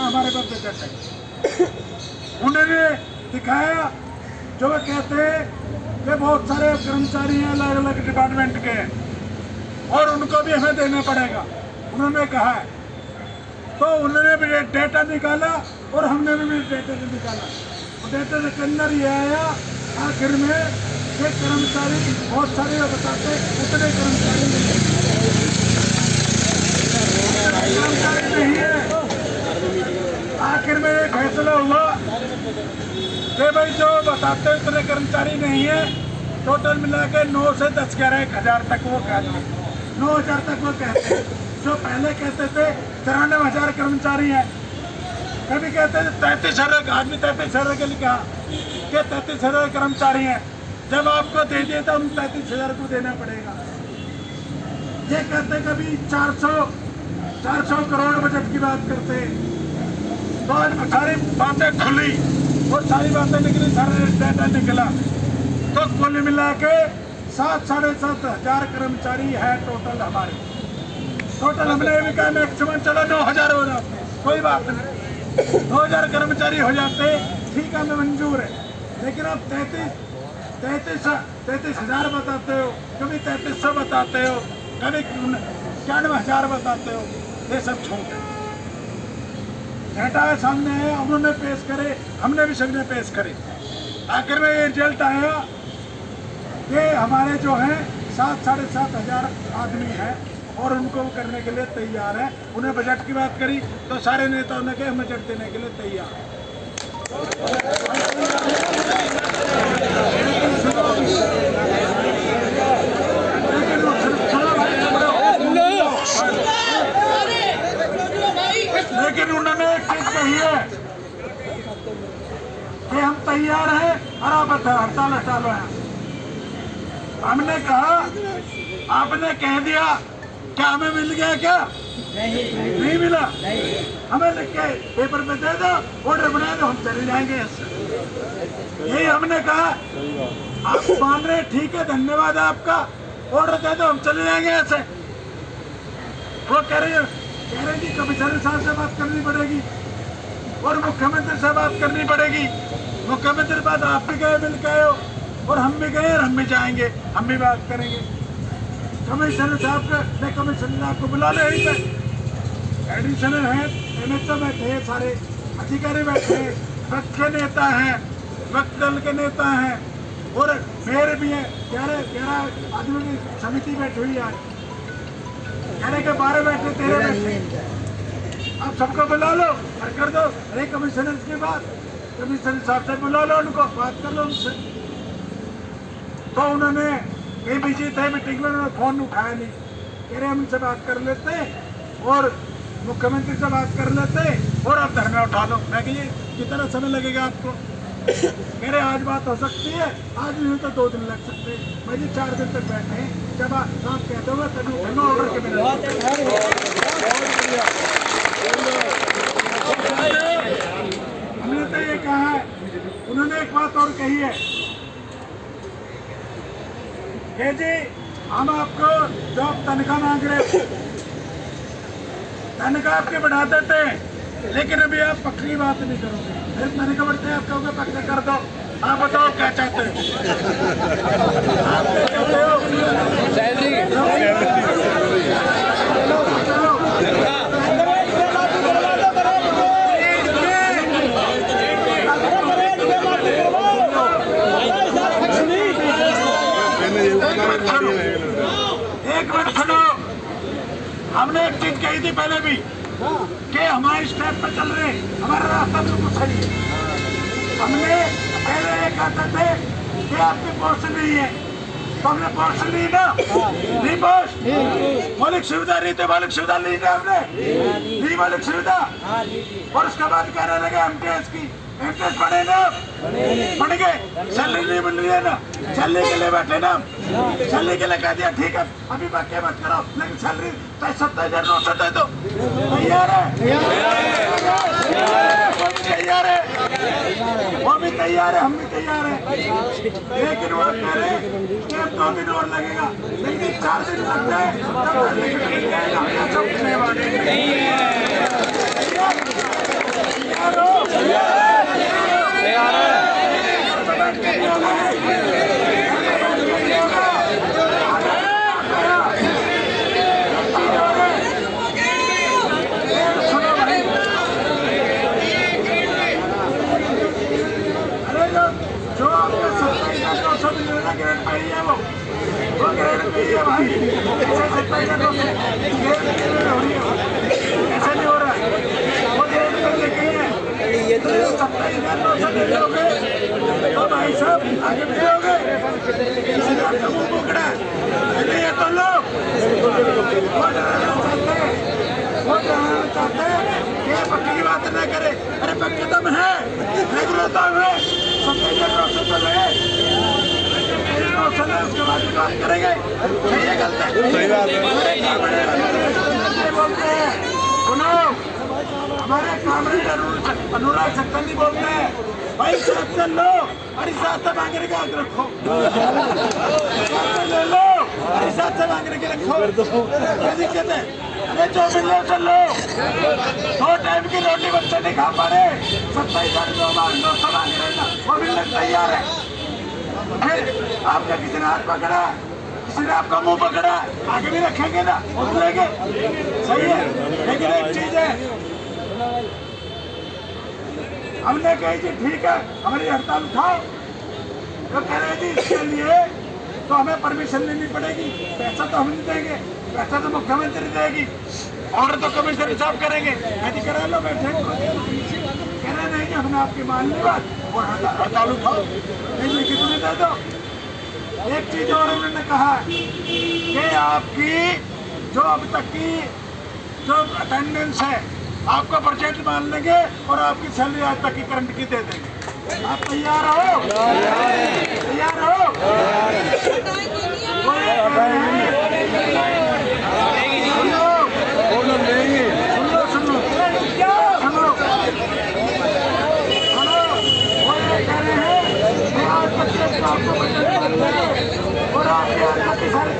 हमारे पर बजट है। उन्होंने दिखाया जो वे कहते हैं कि बहुत सारे कर्मचारी हैं अलग अलग डिपार्टमेंट के हैं और उनको भी हमें देना पड़ेगा, उन्होंने कहा है। तो उन्होंने भी डेटा निकाला और हमने भी डेटा निकाला। और डेटा के अंदर ये आया आखिर में कि कर्मचारी बहुत सारे बताते उतने कर्मचारी नहीं है। आखिर में ये फैसला हुआ कि भाई जो बताते उतने कर्मचारी नहीं है, टोटल मिला के 9 से 10-11 हज़ार तक वो कहते हैं, 9,000 तक वो कहते हैं। जो पहले कहते थे 93,000 कर्मचारी हैं, कभी कहते थे 33,000, आज भी 33,000 के लिखा कि 33,000 कर्मचारी हैं। जब आपको दे दिए तो हम 33,000 को देना पड़ेगा। ये कहते कभी 400 करोड़ बजट की बात करते हैं। तो आज सारी बातें खुली और सारी बातें निकली, सारा डेटा निकला। तो कुल मिला के 7-7.5 हज़ार कर्मचारी है टोटल हमारे। टोटल हमने ये भी कहा मैक्सिमम चलो 9,000 हो जाते, कोई बात नहीं, 2,000 कर्मचारी हो जाते, ठीक है, हमें मंजूर है। लेकिन अब 33,000 बताते हो, कभी 3300 बताते हो, कभी 91,000 बताते हो, ये सब छोटे डेटा सामने है, उन्होंने पेश करे, हमने भी सबने पेश करे। आखिर में ये रिजल्ट आया कि हमारे जो हैं 7-7.5 हज़ार आदमी हैं और उनको करने के लिए तैयार है। उन्हें बजट की बात करी तो सारे नेताओं ने कहा हम बजट देने के लिए तैयार है। लेकिन उन्होंने एक चीज कही है कि हम तैयार हैं और आप हड़ताल हटा लो। हमने कहा आपने कह दिया, क्या हमें मिल गया? क्या नहीं मिला? हमें लिख के पेपर पे दे दो, ऑर्डर बना दो, हम चले जाएंगे। यही हमने कहा। आप मान रहे, ठीक है, धन्यवाद आपका, ऑर्डर दे दो, हम चले जाएंगे ऐसे। वो कह रहे कि कमिश्नर साहब से बात करनी पड़ेगी और मुख्यमंत्री से बात करनी पड़ेगी। मुख्यमंत्री बात आप भी गए, मिल के हो, और हम भी गए और हम भी जाएंगे, हम भी बात करेंगे। कमिश्नर साहब ने कमिश्नर साहब को बुला ले, यहीं पे एडिशनल है, एमएचओ बैठे हैं, सारे अधिकारी बैठे हैं, वक्त के नेता हैं, वक्त दल के नेता हैं और मेयर भी है। 11 आदमी की समिति बैठी हुई है, कहने के 12 बैठे, 13 बैठे। आप सबको बुला लो और कर दो। अरे कमिश्नर की बात, कमिश्नर साहब से बुला लो, उनको बात कर लो उनसे। तो उन्होंने कहीं बिजी थे मीटिंग में, उन्होंने फोन उठाया नहीं। कह रहे हम इनसे बात कर लेते और मुख्यमंत्री से बात कर लेते और आप धरना उठा लो। मैं कहिए कितना समय लगेगा आपको? कह रहे आज बात हो सकती है, आज नहीं तो 2 दिन लग सकते हैं। मैं जी 4 दिन तक बैठे हैं, जब आप कह दोगे तभी उठना ऑर्डर के बिना। हमने तो ये कहा है। उन्होंने एक बात और कही है कि जी हम आपको जो आप तनख्वाह मांग रहे, तनख्वाह आपके बढ़ा देते हैं, लेकिन अभी आप पक्की बात नहीं करोगे। फिर तनख्वाह बढ़ते हैं, आप कहोगे पक्का कर दो। आप बताओ क्या चाहते हो? आप क्या चाहते हो? एक मिनट सुनो, हमने एक चीज कही थी पहले भी कि हमारे स्टेप पे चल रहे, हमारा रास्ता बिल्कुल सही है। हमने पहले ये कहते थे कि आपकी पोस्ट नहीं है, तो हमने पोस्ट ली ना, ली पोस्ट, मौलिक सुविधा रही थी, मौलिक सुविधा ली ना हमने, ली मौलिक सुविधा। और उसके बाद कहने लगे एमटीएस की, एमटीएस बढ़े ना, बढ़ गए, सैलरी नहीं मिल रही है ना, सैलरी के लिए बैठे ना, सैलरी के लिए कह दिया ठीक है अभी बाकी मत करो, लेकिन सैलरी 27,900 दे दो। तैयार है? तैयार है, वो भी तैयार है, हम भी तैयार है। लेकिन वो कह रहे कि अब 2 दिन और लगेगा, लेकिन 4 दिन लग जाए तब इधर नौसा ले लोगे तो भाई साहब आगे भी लोगे। इसलिए आपका मुंह पकड़ा है ये तो लोग वो डराना चाहते हैं कि पक्की की बात न करे। अरे पक्के दम है, रेगुलर दम है, 27 तो ले उसके बाद बात करेंगे। सही है गलत है? सही बात है। बोलते हैं सुनो, हमारे कामरेड अनुराग सक्सेना बोलते हैं भाई साथ चल लो और साथ से मांगने का हक रखो, ले लो और साथ से मांगने के रखो। क्या दिक्कत है? अरे जो मिल लो चल लो। 2 टाइम की रोटी बच्चे नहीं खा पा रहे, 27,200 मांग रहे ना, वो मिलने तैयार है। आपका किसी ने हाथ पकड़ा, किसी ने आपका मुंह पकड़ा, आगे भी रखेंगे ना, उतरेंगे। सही है, लेकिन एक चीज है, हमने कही जी ठीक है हमारी हड़ताल उठाओ, तो कह रहे जी इसके लिए तो हमें परमिशन लेनी पड़ेगी, पैसा तो हम नहीं देंगे, पैसा तो मुख्यमंत्री देगी, ऑर्डर तो कमिश्नर साहब करेंगे। मैं जी करा लो बैठे, कह रहे नहीं हमने आपकी मान ली बात और हड़ताल उठाओ, नहीं लिखित में दे दो। एक चीज और उन्होंने कहा कि आपकी जो अब तक की जो अटेंडेंस है आपका परसेंट मान लेंगे और आपकी सैलरी आज तक की करंट की दे देंगे। आप तैयार हो? तैयार हो? और आपके सारे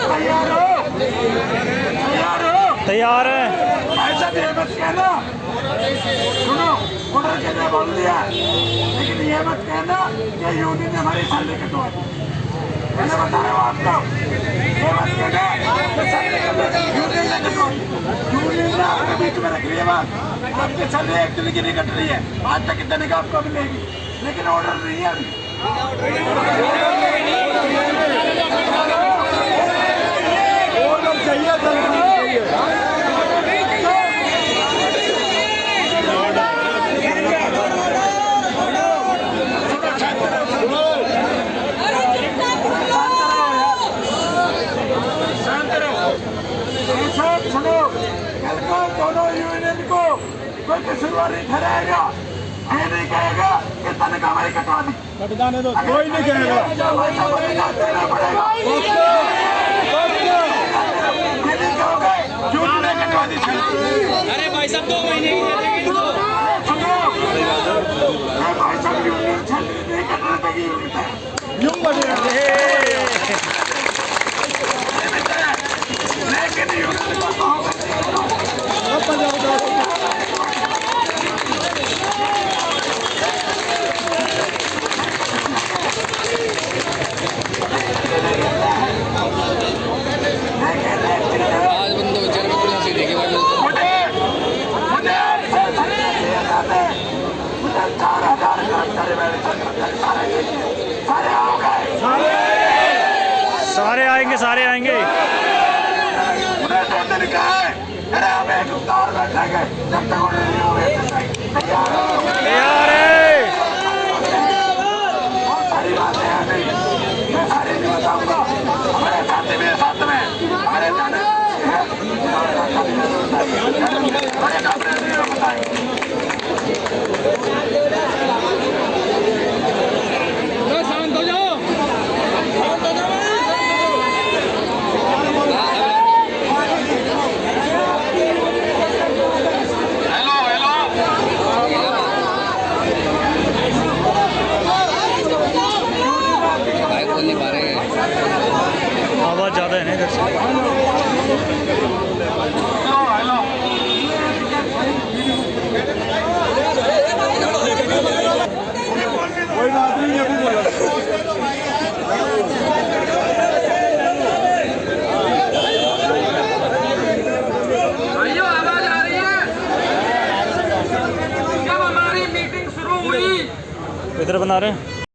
तैयार हो? तैयार हो? तैयार है। ऐसा भी मत कहना, सुनो ऑर्डर के लिए बोल दिया, लेकिन ये मत कहना कि यूनियन ने हमारी सैलरी कटवा दी। मैंने बता रहा हूँ आपको, ये मत कहना कि सैलरी यूनियन ने कटवा दी। यूनियन ने आपके बीच में रख रही है बात, आपकी सैलरी एक दिन की नहीं कट रही है, आज तक कितने का आपको मिलेगी, लेकिन ऑर्डर नहीं है अभी। सुनो, कल को दोनों यूनियन को कोई कसूरवार नहीं ठहराएगा, ये नहीं कहेगा कि तनख्वाह हमारी कटवा दी, कटवाने दो, कोई नहीं कहेगा। देना पड़ेगा, यूनियन ने कटवा दी। अरे भाई साहब 2 महीने की सुनो भाई साहब, यूनियन सैलरी नहीं कटने देगी, यूं बढ़ेगा। लेकिन यूनियन को आज बंदों को चल में से देखे भाई मुझे 4,000 कर्मचारी सारे हो गए, सारे आएंगे, सारे आएंगे। उन्हें 2 दिन का है, अरे हम एक उतार बैठेंगे जब तक उन्हें नहीं होंगे। तैयार हो? तैयार है। बहुत सारी बातें हैं, नहीं मैं सारी नहीं बताऊंगा, हमारे साथी मेरे साथ में हमारे जाने बड़े कामरे नहीं बताएंगे। शांत हो जाओ। आवाज ज्यादा है ना इधर से। कोई बात नहीं, अभी बोलो। भाइयों आवाज आ रही है? जब हमारी मीटिंग शुरू हुई इधर बना रहे हैं।